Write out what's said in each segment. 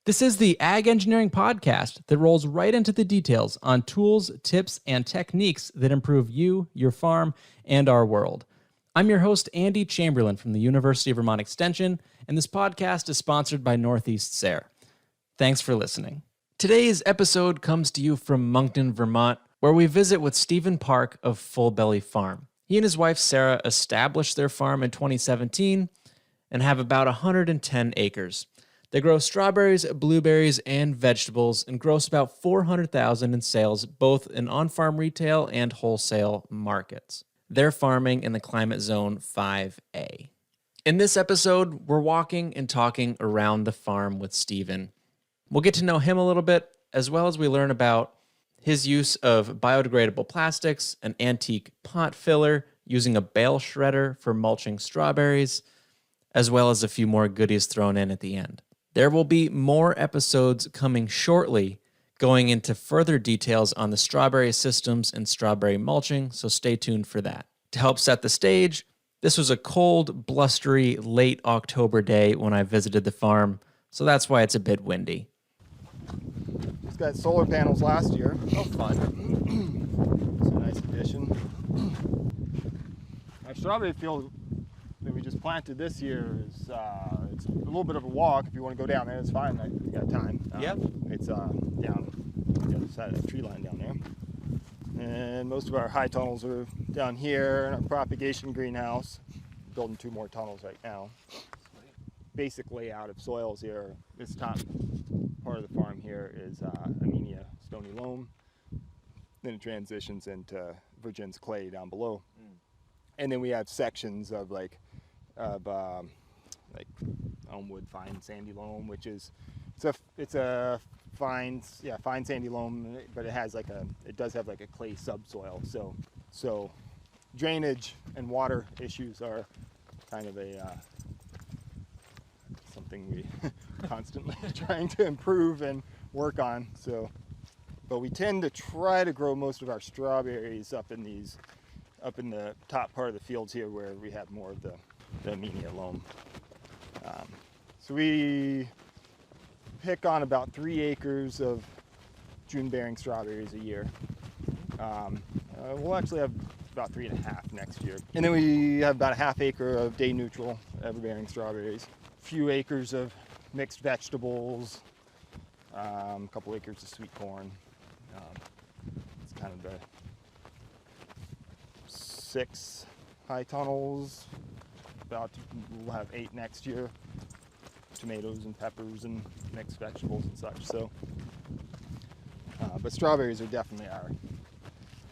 This is the Ag Engineering Podcast that rolls right into the details on tools, tips, and techniques that improve you, your farm, and our world. I'm your host, Andy Chamberlain from the University of Vermont Extension, and this podcast is sponsored by Northeast SARE. Thanks for listening. Today's episode comes to you from Moncton, Vermont, where we visit with Stephen Park of Full Belly Farm. He and his wife, Sarah, established their farm in 2017 and have about 110 acres. They grow strawberries, blueberries, and vegetables and gross about $400,000 in sales, both in on-farm retail and wholesale markets. They're farming in the climate zone 5A. In this episode, we're walking and talking around the farm with Stephen. We'll get to know him a little bit, as well as we learn about his use of biodegradable plastics, an antique pot filler, using a bale shredder for mulching strawberries, as well as a few more goodies thrown in at the end. There will be more episodes coming shortly, going into further details on the strawberry systems and strawberry mulching, so stay tuned for that. To help set the stage, this was a cold, blustery, late October day when I visited the farm, so that's why it's a bit windy. It's got solar panels last year. Oh, fun. It's a nice addition. Our strawberry field that we just planted this year is it's a little bit of a walk. If you want to go down there, it's fine. You got time. Yep. It's down the other side of that tree line down there. And most of our high tunnels are down here in our propagation greenhouse. Building 2 more tunnels right now. Basic layout of soils here. This top part of the farm here is Amenia stony loam. Then it transitions into Virgin's clay down below. And then we have sections of like Elmwood fine sandy loam, which is it's a fine sandy loam, but it does have like a clay subsoil. So drainage and water issues are kind of something we constantly trying to improve and work on. But we tend to try to grow most of our strawberries up in the top part of the fields here, where we have more of the Amenia loam. So we pick on about 3 acres of June-bearing strawberries a year. We'll actually have about 3.5 next year. And then we have about a ½ acre of day-neutral ever-bearing strawberries, a few acres of mixed vegetables, a couple acres of sweet corn. It's kind of the 6 high tunnels. We'll have 8 next year. Tomatoes and peppers and mixed vegetables and such. So, but strawberries are definitely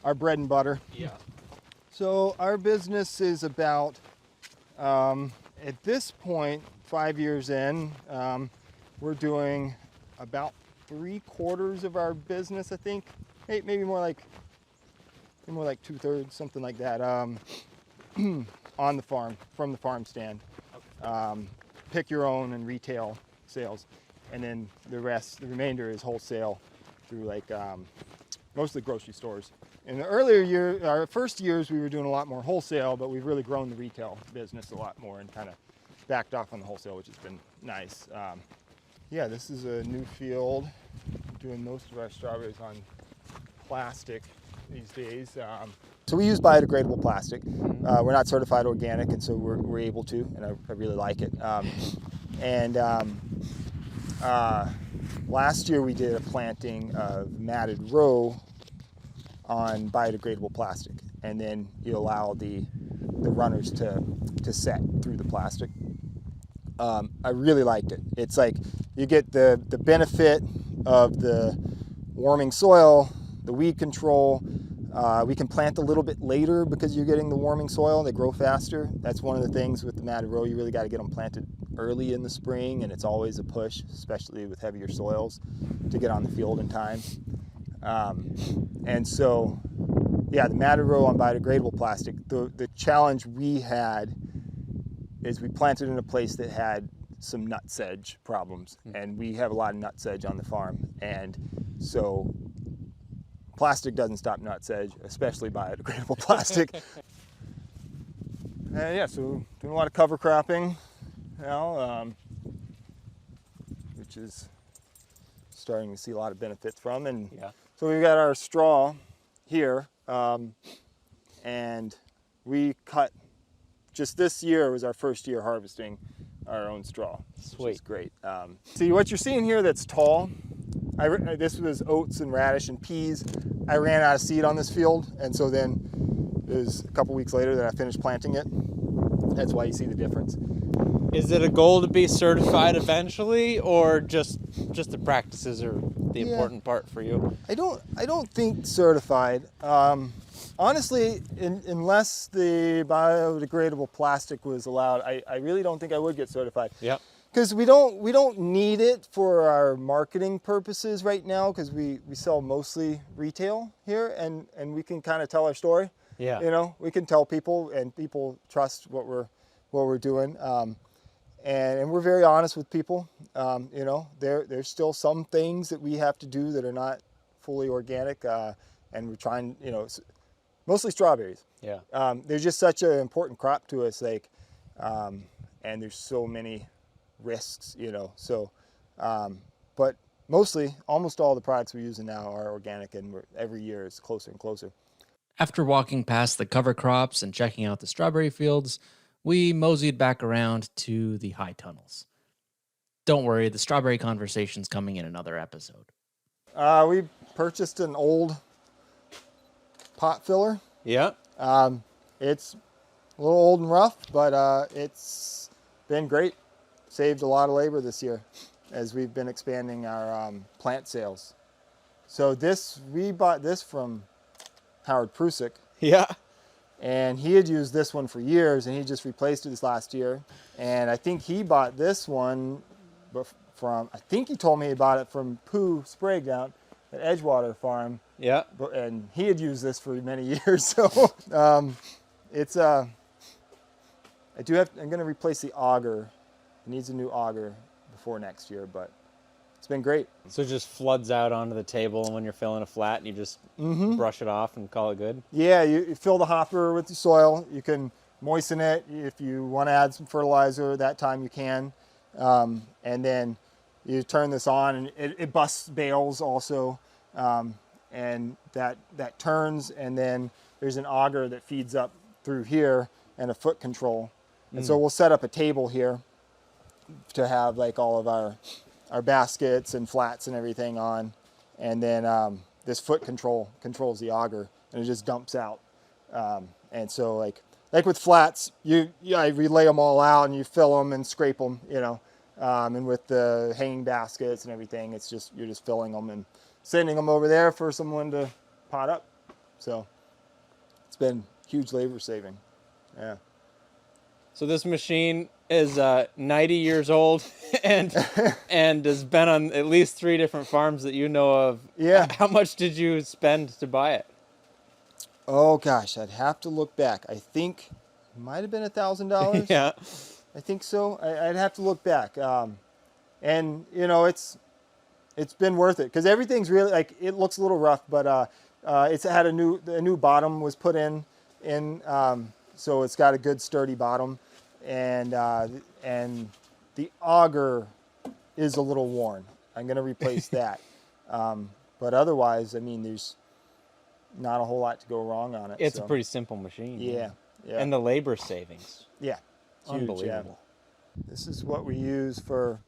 our bread and butter. Yeah. So our business is about, at this point, 5 years in, we're doing about 3/4 of our business, I think. Hey, maybe more like 2/3, something like that. On the farm, from the farm stand. Okay. Pick your own and retail sales, and then the remainder is wholesale through mostly grocery stores. In the our first years, we were doing a lot more wholesale, but we've really grown the retail business a lot more and kind of backed off on the wholesale, which has been nice. This is a new field. Doing most of our strawberries on plastic these days. So we use biodegradable plastic. We're not certified organic, and so we're able to, and I really like it. Last year we did a planting of matted row on biodegradable plastic, and then you allow the runners to set through the plastic. I really liked it. It's like you get the benefit of the warming soil, the weed control. We can plant a little bit later because you're getting the warming soil. They grow faster. That's one of the things with the matted row. You really got to get them planted early in the spring, and it's always a push, especially with heavier soils, to get on the field in time. The matted row on biodegradable plastic. The challenge we had is we planted in a place that had some nut sedge problems, and we have a lot of nut sedge on the farm, and so plastic doesn't stop nut sedge, especially biodegradable plastic. So doing a lot of cover cropping now, which is starting to see a lot of benefits from. And Yeah. so we've got our straw here, and we cut, just this year was our first year harvesting our own straw, which Sweet. is great. See, what you're seeing here that's tall, this was oats and radish and peas. I ran out of seed on this field, and so then it was a couple weeks later that I finished planting it. That's why you see the difference. Is it a goal to be certified eventually, or just the practices are the important part for you? I don't think certified. Honestly, unless the biodegradable plastic was allowed, I really don't think I would get certified. Yeah. Because we don't need it for our marketing purposes right now, because we sell mostly retail here, and we can kind of tell our story. Yeah. You know, we can tell people, and people trust what we're doing. And we're very honest with people. You know, there's still some things that we have to do that are not fully organic, and we're trying, you know, mostly strawberries. Yeah. They're just such an important crop to us, like, and there's so many risks, you know. So, but mostly, almost all the products we're using now are organic, and every year is closer and closer. After walking past the cover crops and checking out the strawberry fields, we moseyed back around to the high tunnels. Don't worry, the strawberry conversation's coming in another episode. We purchased an old pot filler. Yeah. It's a little old and rough, but it's been great. Saved a lot of labor this year as we've been expanding our plant sales. So we bought this from Howard Prusik. Yeah. And he had used this one for years, and he just replaced it this last year. And I think he bought this one I think he told me he bought it from Pooh Sprague down at Edgewater Farm. Yeah. And he had used this for many years. So I'm going to replace the auger. It needs a new auger before next year, but it's been great. So it just floods out onto the table, and when you're filling a flat, and you just brush it off and call it good? Yeah, you fill the hopper with the soil. You can moisten it. If you want to add some fertilizer, that time you can. And then you turn this on, and it busts bales also. And that turns, and then there's an auger that feeds up through here and a foot control. And so we'll set up a table here to have like all of our baskets and flats and everything on, and then this foot control controls the auger, and it just dumps out. And so like with flats, I relay them all out, and you fill them and scrape them, you know. And with the hanging baskets and everything, you're just filling them and sending them over there for someone to pot up. So it's been huge labor saving. Yeah. So this machine is 90 years old and has been on at least 3 different farms that you know of. Yeah. How much did you spend to buy it? Oh gosh, I'd have to look back. I think it might have been $1,000. Yeah. I think so. I'd have to look back. And you know, it's been worth it, because everything's really, like, it looks a little rough, but it's had a new bottom was put in, so it's got a good sturdy bottom, and the auger is a little worn. I'm going to replace that. But otherwise, I mean, there's not a whole lot to go wrong on it. It's a pretty simple machine. Yeah. And the labor savings. Yeah. Huge, Unbelievable. yeah. This is what we use for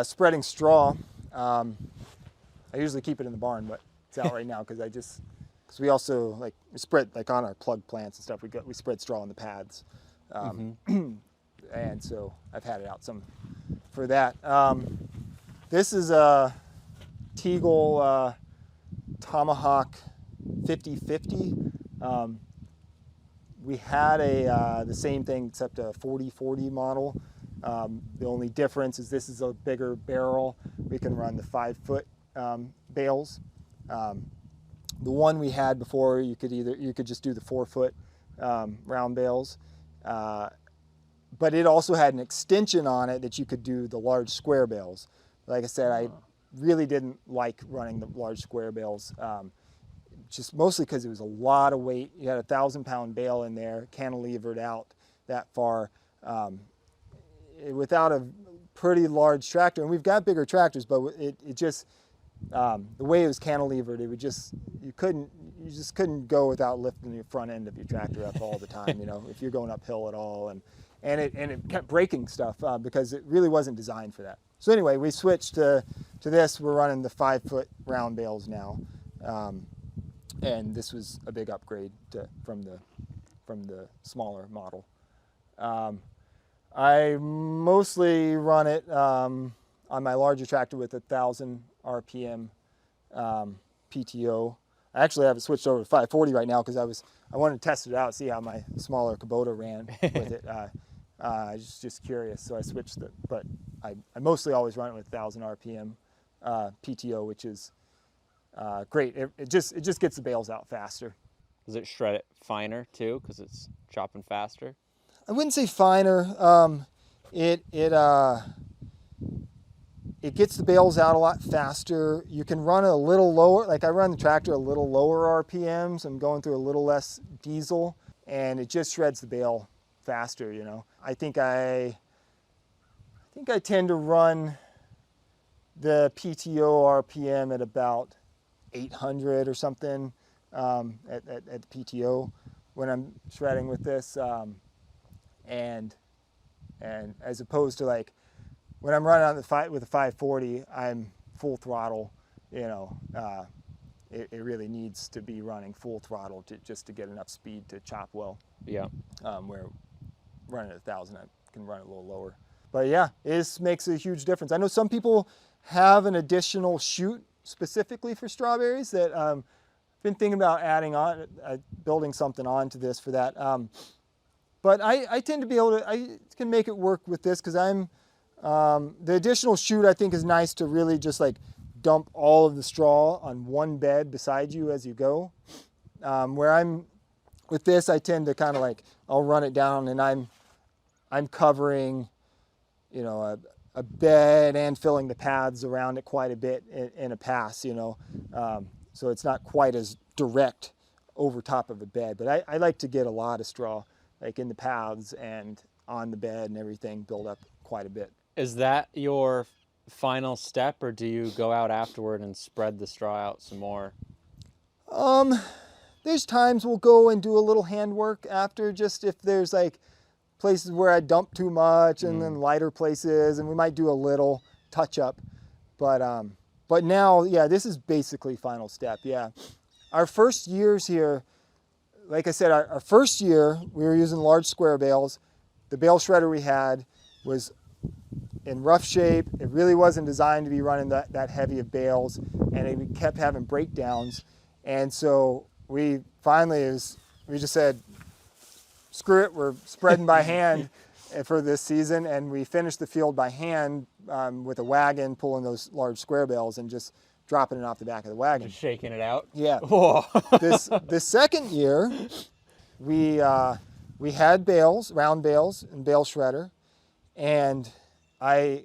spreading straw. I usually keep it in the barn, but it's out right now because we also we spread, like, on our plug plants and stuff. We spread straw on the pads, and so I've had it out some for that. This is a Teagle Tomahawk 50/50. We had the same thing except a 40/40 model. The only difference is this is a bigger barrel. We can run the 5-foot bales. The one we had before, you could just do the 4-foot round bales, but it also had an extension on it that you could do the large square bales. Like I said, I really didn't like running the large square bales, just mostly because it was a lot of weight. You had a 1,000-pound bale in there, cantilevered out that far. Without a pretty large tractor, and we've got bigger tractors, but it just the way it was cantilevered, it would just you just couldn't go without lifting the front end of your tractor up all the time. If you're going uphill at all, and it kept breaking stuff because it really wasn't designed for that. So anyway, we switched to this. We're running the 5-foot round bales now, and this was a big upgrade from the smaller model. I mostly run it on my larger tractor with 1,000 RPM PTO. I actually have it switched over to 540 right now because I wanted to test it out, see how my smaller Kubota ran with it. I was just curious, so I switched it. But I mostly always run it with 1,000 RPM PTO, which is great. It just gets the bales out faster. Does it shred it finer too because it's chopping faster? I wouldn't say finer. It gets the bales out a lot faster. You can run it a little lower. Like I run the tractor a little lower RPMs. I'm going through a little less diesel, and it just shreds the bale faster. I think I tend to run the PTO RPM at about 800 or something at the PTO when I'm shredding with this. And as opposed to like when I'm running on with a 540, I'm full throttle. It really needs to be running full throttle just to get enough speed to chop well. Yeah. Where running at 1,000, I can run it a little lower. But yeah, it makes a huge difference. I know some people have an additional chute specifically for strawberries that I've been thinking about adding on, building something onto this for that. But I tend to be able to, I can make it work with this because the additional chute I think is nice to really just like dump all of the straw on one bed beside you as you go. Where with this, I tend to kind of like, I'll run it down and I'm covering, a bed and filling the paths around it quite a bit in a pass, so it's not quite as direct over top of a bed. But I like to get a lot of straw like in the paths and on the bed and everything, build up quite a bit. Is that your final step, or do you go out afterward and spread the straw out some more? There's times we'll go and do a little handwork after, just if there's like places where I dump too much and then lighter places, and we might do a little touch up. But now, yeah, this is basically final step. Yeah, our first years here, like I said, our first year we were using large square bales. The bale shredder we had was in rough shape. It really wasn't designed to be running that heavy of bales, and we kept having breakdowns. And so we finally we just said, screw it, we're spreading by hand for this season, and we finished the field by hand with a wagon pulling those large square bales and just dropping it off the back of the wagon. Just shaking it out? Yeah. Whoa. This second year, we had bales, round bales and bale shredder, and I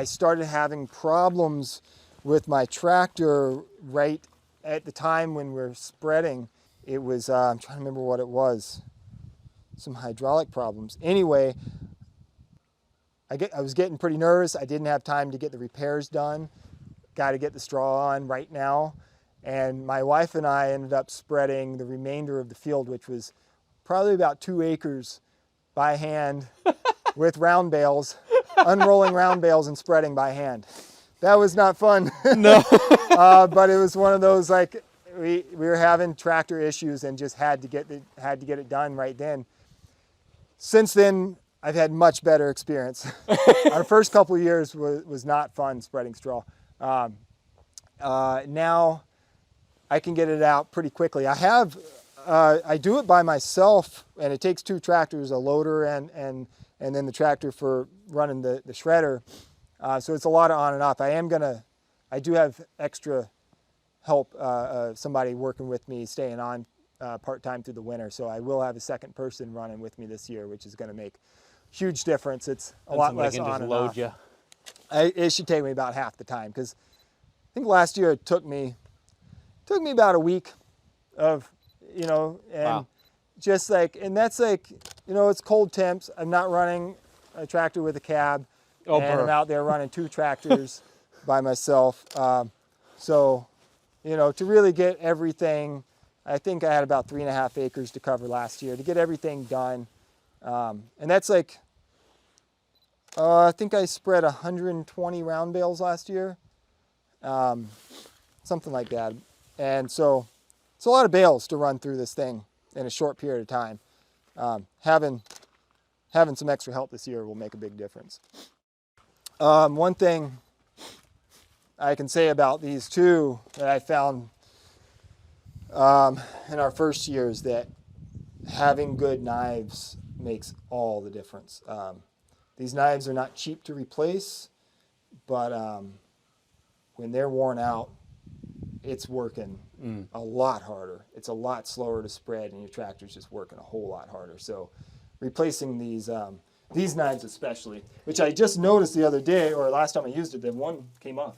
started having problems with my tractor right at the time when we're spreading. It was, I'm trying to remember what it was, some hydraulic problems. Anyway, I was getting pretty nervous. I didn't have time to get the repairs done. Got to get the straw on right now. And my wife and I ended up spreading the remainder of the field, which was probably about 2 acres by hand with round bales, unrolling round bales and spreading by hand. That was not fun. No. But it was one of those, like, we were having tractor issues and just had to get it done right then. Since then, I've had much better experience. Our first couple of years was not fun spreading straw. Now I can get it out pretty quickly. I do it by myself, and it takes 2 tractors, a loader and then the tractor for running the shredder. So it's a lot of on and off. I do have extra help, somebody working with me, staying on part-time through the winter. So I will have a second person running with me this year, which is going to make huge difference. It's a lot less on and off. You. It should take me about half the time, because I think last year it took me about a week of, and wow. just like, and that's like, it's cold temps. I'm not running a tractor with a cab, Oh, and I'm out there running 2 tractors by myself. So, you know, to really get everything, I think I had about 3.5 acres to cover last year to get everything done. And that's like, I think I spread 120 round bales last year, something like that. And so it's a lot of bales to run through this thing in a short period of time. Having some extra help this year will make a big difference. One thing I can say about these two that I found in our first year is that having good knives makes all the difference. These knives are not cheap to replace, but when they're worn out, it's working a lot harder. It's a lot slower to spread, and your tractor's just working a whole lot harder. So replacing these knives especially, which I just noticed the other day, or last time I used it, that one came off.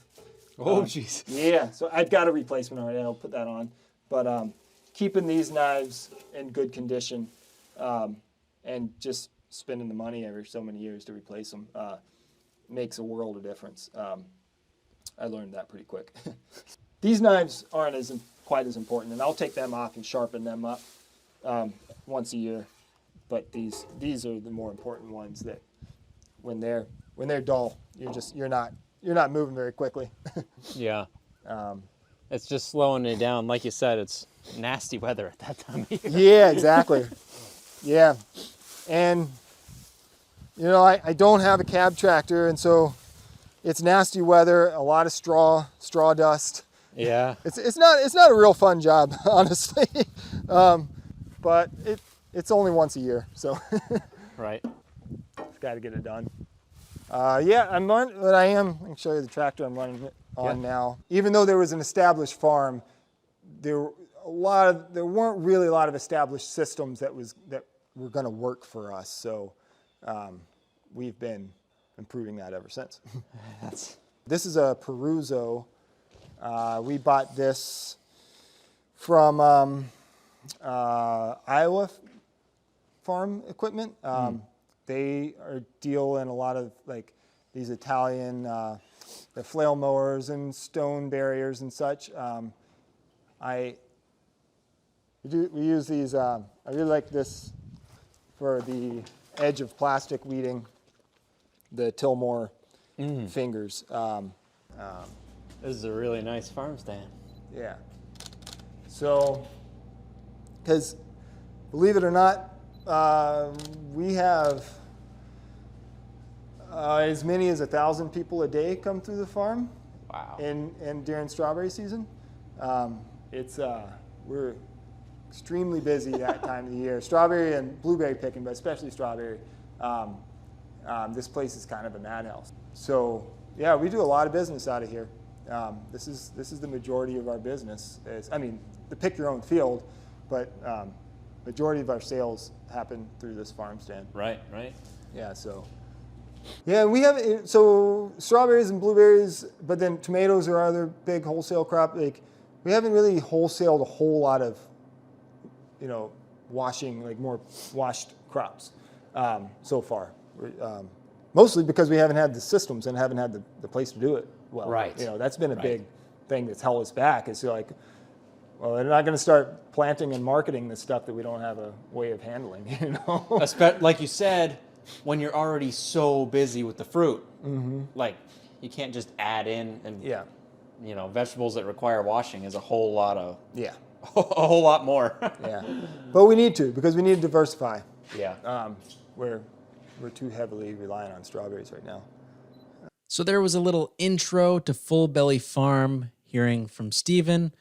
Oh, jeez. Yeah, so I've got a replacement already. I'll put that on. But keeping these knives in good condition and just spending the money every so many years to replace them makes a world of difference. I learned that pretty quick. These knives aren't quite as important, and I'll take them off and sharpen them up once a year. But these are the more important ones that when they're dull, you're not moving very quickly. Yeah. It's just slowing it down. Like you said, it's nasty weather at that time of year. Yeah, exactly. Yeah. And, you know, I don't have a cab tractor, and so it's nasty weather, a lot of straw dust. Yeah. It's not a real fun job, honestly. But it's only once a year, so Right. got to get it done. Yeah, I can show you the tractor I'm running it on now. Even though there was an established farm, there weren't really a lot of established systems that were going to work for us. So we've been improving that ever since. This is a Peruzo. We bought this from Iowa Farm Equipment. They deal in a lot of like these Italian the flail mowers and stone barriers and such. We use these. I really like this for the edge of plastic weeding, the Tillmore fingers. This is a really nice farm stand. Yeah. So, because believe it or not, we have as many as 1,000 people a day come through the farm. Wow. And during strawberry season, we're extremely busy that time of the year. Strawberry and blueberry picking, but especially strawberry. This place is kind of a madhouse. So yeah, we do a lot of business out of here. This is the majority of our business. The pick your own field, but majority of our sales happen through this farm stand. Right. Yeah, so. Yeah, we have, so strawberries and blueberries, but then tomatoes are our other big wholesale crop. Like, we haven't really wholesaled a whole lot of, more washed crops so far. Mostly because we haven't had the systems and haven't had the place to do it well. Right. That's been a big thing that's held us back. It's like, well, they're not going to start planting and marketing the stuff that we don't have a way of handling, Like you said, when you're already so busy with the fruit, like you can't just add in and vegetables that require washing is a whole lot of a whole lot more. Yeah, but we need to because we need to diversify. Yeah, we're too heavily reliant on strawberries right now. So there was a little intro to Full Belly Farm, hearing from Stephen.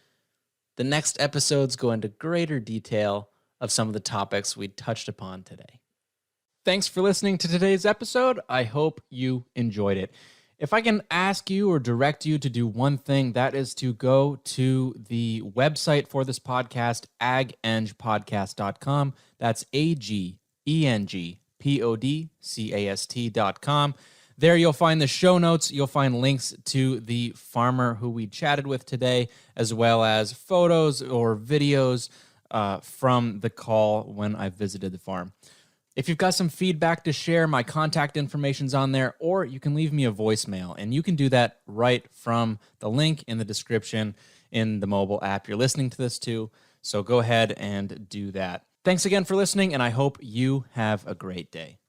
The next episodes go into greater detail of some of the topics we touched upon today. Thanks for listening to today's episode. I hope you enjoyed it. If I can ask you or direct you to do one thing, that is to go to the website for this podcast, agengpodcast.com. That's agengpodcast.com. There you'll find the show notes. You'll find links to the farmer who we chatted with today, as well as photos or videos from the call when I visited the farm. If you've got some feedback to share, my contact information's on there, or you can leave me a voicemail, and you can do that right from the link in the description in the mobile app you're listening to this to. So go ahead and do that. Thanks again for listening, and I hope you have a great day.